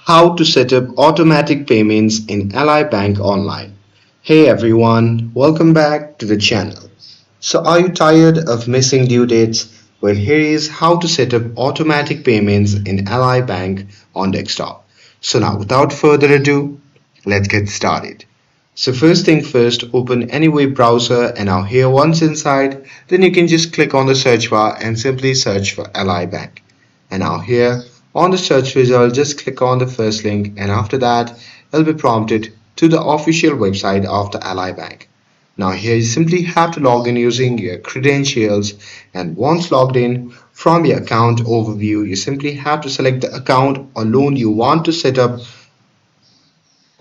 How to set up automatic payments in Ally Bank Online. Hey everyone, welcome back to the channel. So are you tired of missing due dates? Well, here is how to set up automatic payments in Ally Bank on desktop. So now without further ado, let's get started. So first thing first, open any web browser and now here once inside, then you can just click on the search bar and simply search for Ally Bank. And now here on the search result, just click on the first link and after that, you'll be prompted to the official website of the Ally Bank. Now here you simply have to log in using your credentials and once logged in from your account overview, you simply have to select the account or loan you want to set up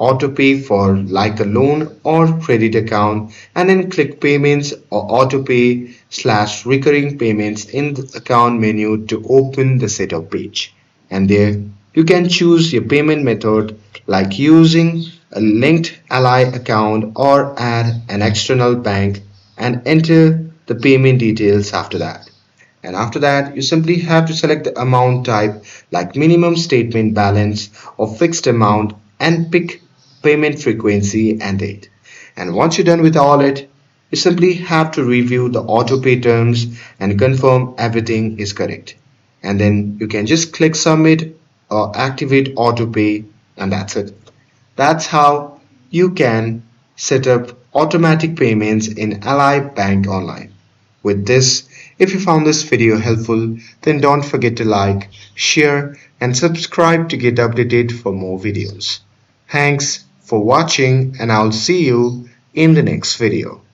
autopay for like a loan or credit account and then click payments or autopay slash recurring payments in the account menu to open the setup page. And there you can choose your payment method like using a linked ally account or add an external bank and enter the payment details after that. And after that, you simply have to select the amount type like minimum statement balance or fixed amount and pick payment frequency and date. And once you're done with all it, you simply have to review the auto pay terms and confirm everything is correct. And then you can just click submit or activate auto pay and that's it. That's how you can set up automatic payments in Ally Bank Online. With this, if you found this video helpful, then don't forget to like, share, and subscribe to get updated for more videos. Thanks for watching, and I'll see you in the next video.